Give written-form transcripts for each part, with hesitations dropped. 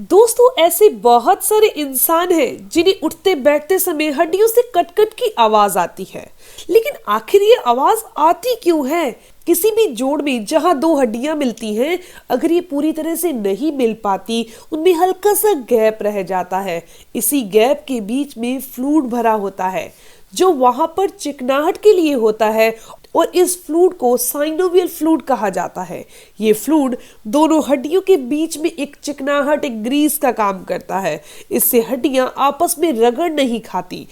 दोस्तों, ऐसे बहुत सारे इंसान हैं जिन्हें उठते बैठते समय हड्डियों से कट कट की आवाज आती है। लेकिन आखिर ये आवाज आती क्यों है? किसी भी जोड़ में जहां दो हड्डियां मिलती हैं, अगर ये पूरी तरह से नहीं मिल पाती, उनमें हल्का सा गैप रह जाता है। इसी गैप के बीच में फ्लूइड भरा होता है जो वहां पर चिकनाहट के लिए होता है, और इस फ्लूइड को साइनोवियल फ्लूइड कहा जाता है। ये फ्लूइड दोनों हड्डियों के बीच में एक चिकनाहट, एक ग्रीस का काम करता है। इससे हड्डियां आपस में रगड़ नहीं खाती।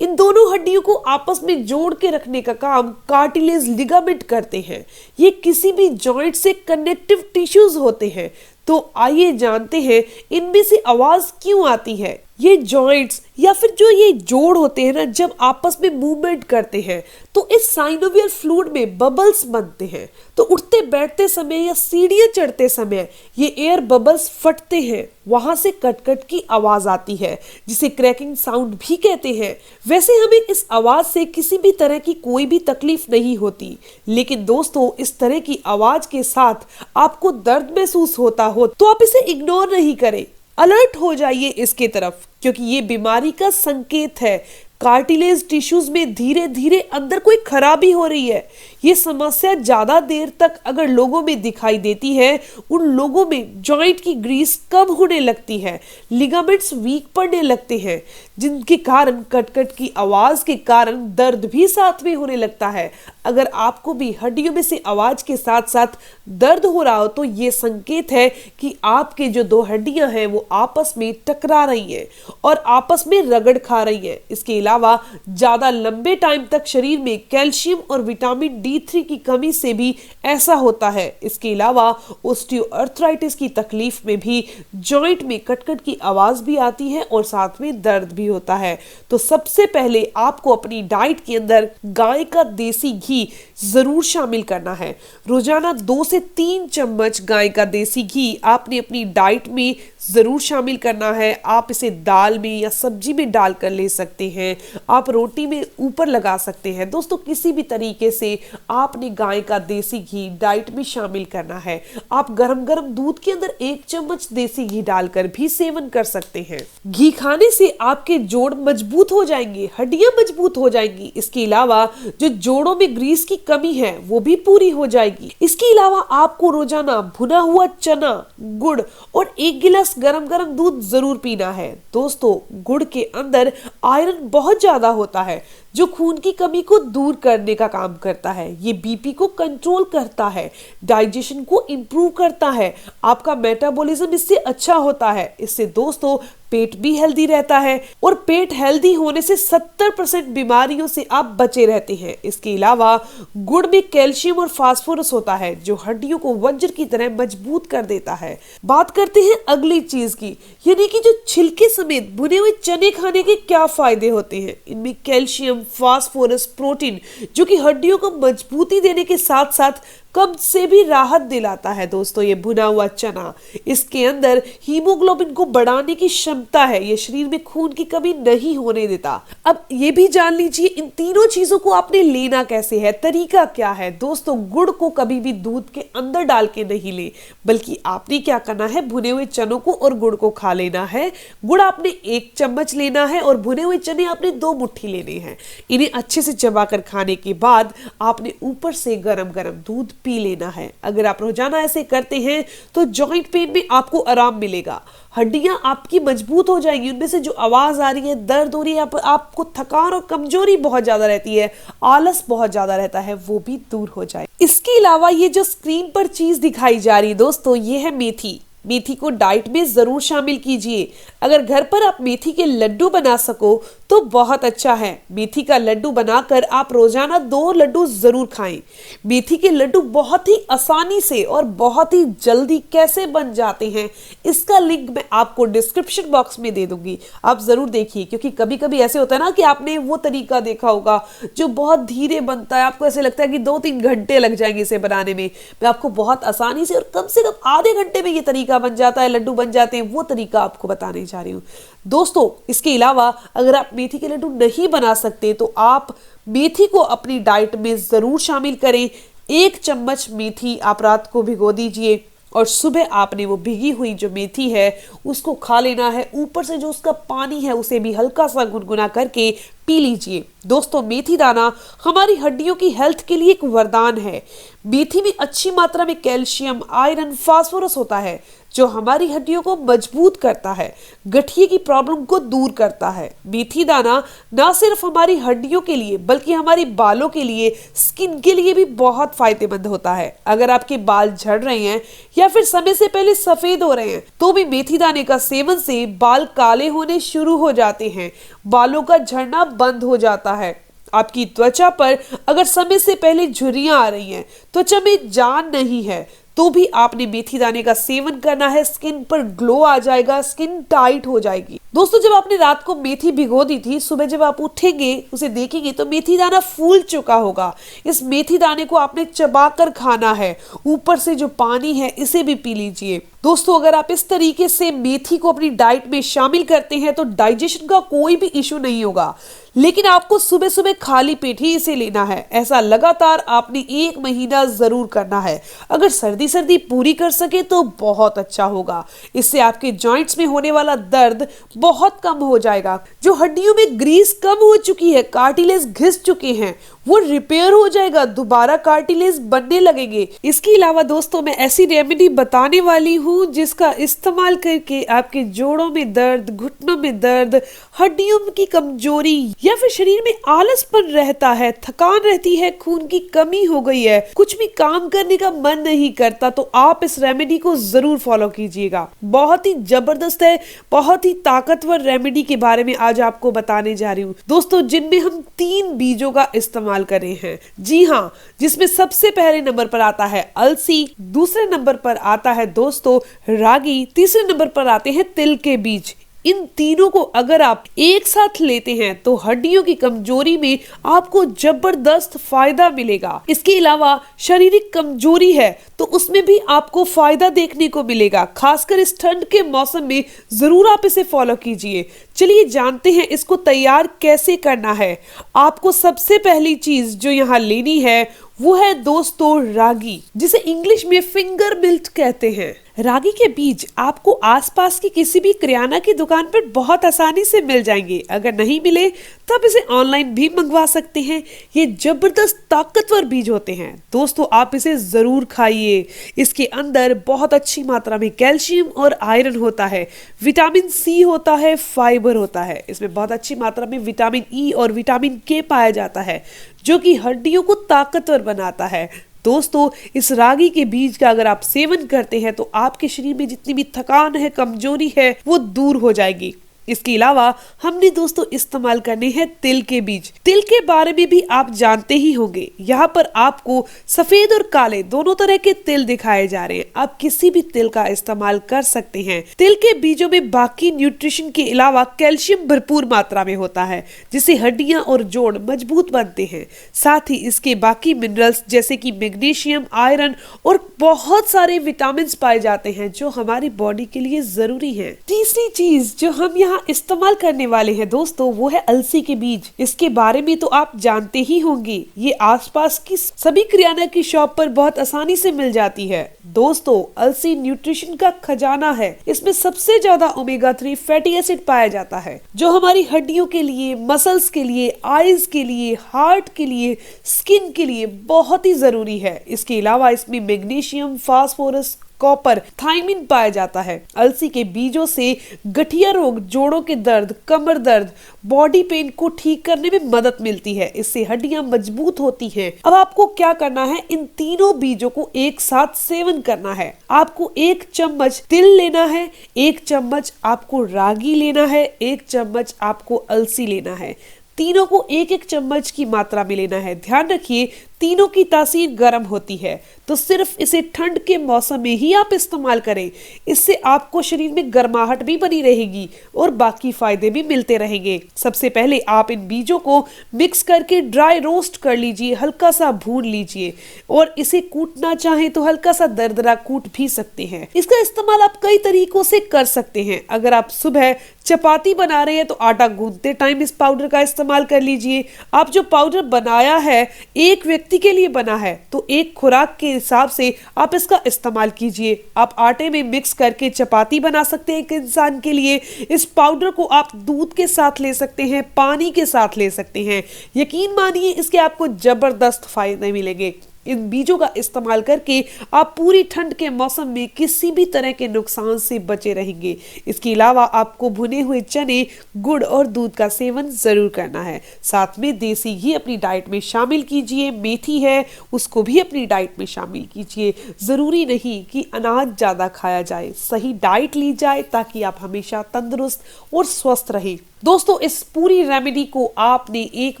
इन दोनों हड्डियों को आपस में जोड़ के रखने का काम कार्टिलेज लिगामेंट करते हैं। ये किसी भी जॉइंट से कनेक्टिव टिश्यूज होते हैं। तो आइए जानते हैं इनमें से आवाज क्यों आती है। ये जॉइंट्स या फिर जो ये जोड़ होते हैं ना, जब आपस में मूवमेंट करते हैं तो इस साइनोवियल फ्लूइड में बबल्स बनते हैं। तो उठते बैठते समय या सीढ़ियां चढ़ते समय ये एयर बबल्स फटते हैं, वहां से कट-कट की आवाज आती है, जिसे क्रैकिंग साउंड भी कहते हैं। वैसे हमें इस आवाज से किसी भी तरह की कोई भी तकलीफ नहीं होती, लेकिन दोस्तों, इस तरह की आवाज के साथ आपको दर्द महसूस होता हो तो आप इसे इग्नोर नहीं करें, अलर्ट हो जाइए इसके तरफ, क्योंकि ये बीमारी का संकेत है। कार्टिलेज टिश्यूज में धीरे धीरे अंदर कोई खराबी हो रही है। ये समस्या ज्यादा देर तक अगर लोगों में दिखाई देती है, उन लोगों में जॉइंट की ग्रीस कम होने लगती है, लिगामेंट्स वीक पड़ने लगते हैं, जिनके कारण कटकट की आवाज के कारण दर्द भी साथ में होने लगता है। अगर आपको भी हड्डियों में से आवाज के साथ साथ दर्द हो रहा हो तो ये संकेत है कि आपके जो दो हड्डियां हैं वो आपस में टकरा रही हैं और आपस में रगड़ खा रही हैं। इसके अलावा ज्यादा लंबे टाइम तक शरीर में कैल्शियम और विटामिन D3 की कमी से भी ऐसा होता है। इसके अलावा ऑस्टियोआर्थराइटिस की तकलीफ में भी जॉइंट में कटकट की आवाज भी आती है और साथ में दर्द भी होता है। तो सबसे पहले आपको अपनी डाइट के अंदर गाय का देसी घी जरूर शामिल करना है। रोजाना 2 से 3 चम्मच गाय का देसी घी आपने अपनी डाइट में जरूर शामिल करना है। आप इसे दाल में या सब्जी में डालकर ले सकते हैं, आप रोटी में ऊपर लगा सकते हैं। दोस्तों, किसी भी तरीके से आपने गाय का देसी घी डाइट में शामिल करना है। आप गरम गरम दूध के अंदर 1 चम्मच देसी घी डालकर भी सेवन कर सकते हैं। घी खाने से आपके जोड़ मजबूत हो जाएंगे, हड्डियां मजबूत हो जाएंगी। इसके अलावा जो जोड़ों में ग्रीस की कमी है वो भी पूरी हो जाएगी। इसके अलावा आपको रोजाना भुना हुआ चना, गुड़ और 1 गिलास गरम गरम दूध जरूर पीना है। दोस्तों, गुड़ के अंदर आयरन बहुत ज्यादा होता है जो खून की कमी को दूर करने का काम करता है। ये बीपी को कंट्रोल करता है, डाइजेशन को इंप्रूव करता है, आपका मेटाबॉलिज्म इससे अच्छा होता है। इससे दोस्तों पेट भी हेल्दी रहता है और पेट हेल्दी होने से 70% बीमारियों से आप बचे रहते हैं। इसके अलावा गुड़ में कैल्शियम और फास्फोरस होता है जो हड्डियों को वज्र की तरह मजबूत कर देता है। बात करते हैं अगली चीज की, यानी कि जो छिलके समेत भुने हुए चने खाने के क्या फायदे होते हैं। इनमें कैल्शियम, फास्फोरस, प्रोटीन जो कि हड्डियों को मजबूती देने के साथ साथ कब्ज से भी राहत दिलाता है। दोस्तों, ये भुना हुआ चना, इसके अंदर हीमोग्लोबिन को बढ़ाने की क्षमता है, ये शरीर में खून की कमी नहीं होने देता। अब ये भी जान लीजिए इन तीनों चीजों को आपने लेना कैसे है, तरीका क्या है। दोस्तों, गुड़ को कभी भी दूध के अंदर डाल के नहीं ले, बल्कि आपने क्या करना है, भुने हुए चनों को और गुड़ को खा लेना है। गुड़ आपने 1 चम्मच लेना है और भुने हुए चने आपने 2 मुट्ठी लेने हैं। इन्हें अच्छे से चबाकर खाने के बाद आपने ऊपर से गरम गरम दूध पी लेना है। अगर आप रोजाना ऐसे करते हैं तो जॉइंट पेन में आपको आराम मिलेगा, हड्डियां आपकी मजबूत हो जाएंगी, उनमें से जो आवाज आ रही है, दर्द हो रही है, आपको थकान और कमजोरी बहुत ज्यादा रहती है, आलस बहुत ज्यादा रहता है, वो भी दूर हो जाए। इसके अलावा ये जो स्क्रीन पर चीज दिखाई जा रही है दोस्तों, ये है मेथी। मेथी को डाइट में जरूर शामिल कीजिए। अगर घर पर आप मेथी के लड्डू बना सको तो बहुत अच्छा है। मेथी का लड्डू बनाकर आप रोजाना 2 लड्डू जरूर खाएं। मेथी के लड्डू बहुत ही आसानी से और बहुत ही जल्दी कैसे बन जाते हैं, इसका लिंक मैं आपको डिस्क्रिप्शन बॉक्स में दे दूंगी, आप जरूर देखिए। क्योंकि कभी कभी ऐसे होता है ना कि आपने वो तरीका देखा होगा जो बहुत धीरे बनता है, आपको ऐसे लगता है कि 2-3 घंटे लग जाएंगे इसे बनाने में। मैं आपको बहुत आसानी से और कम से कम आधे घंटे में ये तरीका बन जाता है, लड्डू बन जाते हैं, वो तरीका आपको बताने जा रही हूँ। दोस्तों, इसके अलावा अगर आप मेथी के लड्डू नहीं बना सकते तो आप मेथी को अपनी डाइट में जरूर शामिल करें। 1 चम्मच मेथी आप रात को भिगो दीजिए और सुबह आपने वो भीगी हुई जो मेथी है उसको खा लेना है। ऊपर से जो उसका पानी है उसे भी हल्का सा गुनगुना करके पी लीजिए। दोस्तों, मेथी दाना हमारी हड्डियों की हेल्थ के लिए एक वरदान है। मेथी में अच्छी मात्रा में कैल्शियम, आयरन, फास्फोरस होता है जो हमारी हड्डियों को मजबूत करता है, गठिए की प्रॉब्लम को दूर करता है। मेथी दाना ना सिर्फ हमारी हड्डियों के लिए बल्कि हमारी बालों के लिए, स्किन के लिए भी बहुत फायदेमंद होता है। अगर आपके बाल झड़ रहे हैं या फिर समय से पहले सफेद हो रहे हैं तो भी मेथी दाने का सेवन से बाल काले होने शुरू हो जाते हैं, बालों का झड़ना बंद हो जाता है। आपकी त्वचा पर अगर समय से पहले झुर्रियां आ रही हैं, त्वचा में जान नहीं है, तो भी आपने मेथी दाने का सेवन करना है। स्किन पर ग्लो आ जाएगा, स्किन टाइट हो जाएगी। दोस्तों, जब आपने रात को मेथी भिगो दी थी, सुबह जब आप उठेंगे उसे देखेंगे तो मेथी दाना फूल चुका होगा। इस मेथी दाने को आपने चबाकर खाना है। ऊपर से जो पानी है इसे भी पी लीजिए। दोस्तों, अगर आप इस तरीके से मेथी को अपनी डाइट में शामिल करते हैं तो डाइजेशन का कोई भी इश्यू नहीं होगा। लेकिन आपको सुबह सुबह खाली पेट ही इसे लेना है। ऐसा लगातार आपने 1 महीना जरूर करना है। अगर सर्दी पूरी कर सके तो बहुत अच्छा होगा। इससे आपके जॉइंट्स में होने वाला दर्द बहुत कम हो जाएगा। जो हड्डियों में ग्रीस कम हो चुकी है, कार्टिलेज घिस चुके हैं, वो रिपेयर हो जाएगा, दोबारा कार्टिलेज बनने लगेंगे। इसके अलावा दोस्तों, मैं ऐसी रेमेडी बताने वाली हूँ जिसका इस्तेमाल करके आपके जोड़ों में दर्द, घुटनों में दर्द, हड्डियों की कमजोरी या फिर शरीर में आलसपन रहता है, थकान रहती है, खून की कमी हो गई है, कुछ भी काम करने का मन नहीं करता, तो आप इस रेमेडी को जरूर फॉलो कीजिएगा। बहुत ही जबरदस्त है, बहुत ही ताकतवर रेमेडी के बारे में आज आपको बताने जा रही हूँ दोस्तों, जिनमें हम 3 बीजों का इस्तेमाल करे हैं। जी हाँ, जिसमें सबसे पहले नंबर पर आता है अलसी, दूसरे नंबर पर आता है दोस्तों रागी, तीसरे नंबर पर आते हैं तिल के बीज। इन तीनों को अगर आप एक साथ लेते हैं तो हड्डियों की कमजोरी में आपको जबरदस्त फायदा मिलेगा। इसके अलावा शारीरिक कमजोरी है तो उसमें भी आपको फायदा देखने को मिलेगा। खासकर इस ठंड के मौसम में जरूर आप इसे फॉलो कीजिए। चलिए जानते हैं इसको तैयार कैसे करना है। आपको सबसे पहली चीज जो यहाँ लेनी है वो है दोस्तों रागी, जिसे इंग्लिश में फिंगर मिल्ट कहते हैं। रागी के बीज आपको आसपास की किसी भी किराना की दुकान पर बहुत आसानी से मिल जाएंगे। अगर नहीं मिले तो आप इसे ऑनलाइन भी मंगवा सकते हैं। ये जबरदस्त ताकतवर बीज होते हैं दोस्तों, आप इसे जरूर खाइए। इसके अंदर बहुत अच्छी मात्रा में कैल्शियम और आयरन होता है, विटामिन सी होता है, फाइबर होता है। इसमें बहुत अच्छी मात्रा में विटामिन ई और विटामिन के पाया जाता है जो कि हड्डियों को ताकतवर बनाता है। दोस्तों, इस रागी के बीज का अगर आप सेवन करते हैं तो आपके शरीर में जितनी भी थकान है, कमजोरी है, वो दूर हो जाएगी। इसके अलावा हमने दोस्तों इस्तेमाल करने हैं तिल के बीज। तिल के बारे में भी आप जानते ही होंगे। यहाँ पर आपको सफेद और काले दोनों तरह के तिल दिखाए जा रहे हैं। आप किसी भी तिल का इस्तेमाल कर सकते हैं। तिल के बीजों में बाकी न्यूट्रिशन के अलावा कैल्शियम भरपूर मात्रा में होता है, जिससे हड्डियां और जोड़ मजबूत बनते हैं। साथ ही इसके बाकी मिनरल्स जैसे कि मैग्नीशियम, आयरन और बहुत सारे विटामिन पाए जाते हैं जो हमारी बॉडी के लिए जरूरी है। तीसरी चीज जो हम यहाँ इस्तेमाल करने वाले हैं दोस्तों वो है अलसी के बीज। इसके बारे में तो आप जानते ही होंगे। ये आसपास की सभी किराना की शॉप पर बहुत आसानी से मिल जाती है। दोस्तों, अलसी न्यूट्रिशन का खजाना है। इसमें सबसे ज्यादा ओमेगा 3 फैटी एसिड पाया जाता है जो हमारी हड्डियों के लिए, मसल्स के लिए, आईज के लिए, हार्ट के लिए, स्किन के लिए बहुत ही जरूरी है। इसके अलावा इसमें मैग्नीशियम, फास्फोरस, कॉपर, थायमिन पाया जाता है। अलसी के बीजों से गठिया रोग, जोड़ों के दर्द, कमर दर्द, बॉडी पेन को ठीक करने में मदद मिलती है। इससे हड्डियां मजबूत होती हैं। अब आपको क्या करना है, इन तीनों बीजों को एक साथ सेवन करना है। आपको 1 चम्मच तिल लेना है, 1 चम्मच आपको रागी लेना है, 1 चम्मच आपको अलसी लेना है। तीनों को 1-1 चम्मच की मात्रा में लेना है। ध्यान रखिए, तीनों की तासीर गर्म होती है, तो सिर्फ इसे ठंड के मौसम में ही आप इस्तेमाल करें। इससे आपको शरीर में गर्माहट भी बनी रहेगी और बाकी फायदे भी मिलते रहेंगे। सबसे पहले आप इन बीजों को मिक्स करके ड्राई रोस्ट कर लीजिए, हल्का सा भून लीजिए और इसे कूटना चाहें तो हल्का सा दरदरा कूट भी सकते हैं। इसका इस्तेमाल आप कई तरीकों से कर सकते हैं। अगर आप सुबह चपाती बना रहे हैं तो आटा गूंथते टाइम इस पाउडर का इस्तेमाल कर लीजिए। आप जो पाउडर बनाया है, एक व्यक्ति व्यक्ति के लिए बना है तो एक खुराक के हिसाब से आप इसका इस्तेमाल कीजिए। आप आटे में मिक्स करके चपाती बना सकते हैं एक इंसान के लिए। इस पाउडर को आप दूध के साथ ले सकते हैं, पानी के साथ ले सकते हैं। यकीन मानिए इसके आपको जबरदस्त फायदे मिलेंगे। इन बीजों का इस्तेमाल करके आप पूरी ठंड के मौसम में किसी भी तरह के नुकसान से बचे रहेंगे। इसके अलावा आपको भुने हुए चने, गुड़ और दूध का सेवन जरूर करना है। साथ में देसी घी अपनी डाइट में शामिल कीजिए। मेथी है उसको भी अपनी डाइट में शामिल कीजिए। जरूरी नहीं कि अनाज ज्यादा खाया जाए, सही डाइट ली जाए ताकि आप हमेशा तंदुरुस्त और स्वस्थ रहें। दोस्तों, इस पूरी रेमेडी को आपने 1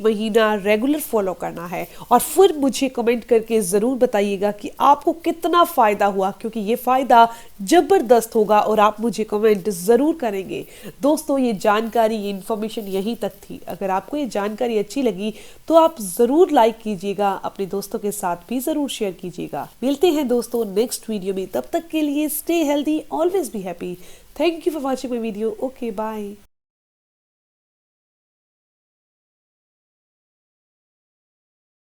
महीना रेगुलर फॉलो करना है और फिर मुझे कमेंट करके जरूर बताइएगा कि आपको कितना फायदा हुआ, क्योंकि ये फायदा जबरदस्त होगा और आप मुझे कमेंट जरूर करेंगे। दोस्तों, ये जानकारी, ये इन्फॉर्मेशन यहीं तक थी। अगर आपको ये जानकारी अच्छी लगी तो आप जरूर लाइक कीजिएगा, अपने दोस्तों के साथ भी जरूर शेयर कीजिएगा। मिलते हैं दोस्तों नेक्स्ट वीडियो में, तब तक के लिए stay healthy, always be happy. Thank you for watching my video. Okay, bye.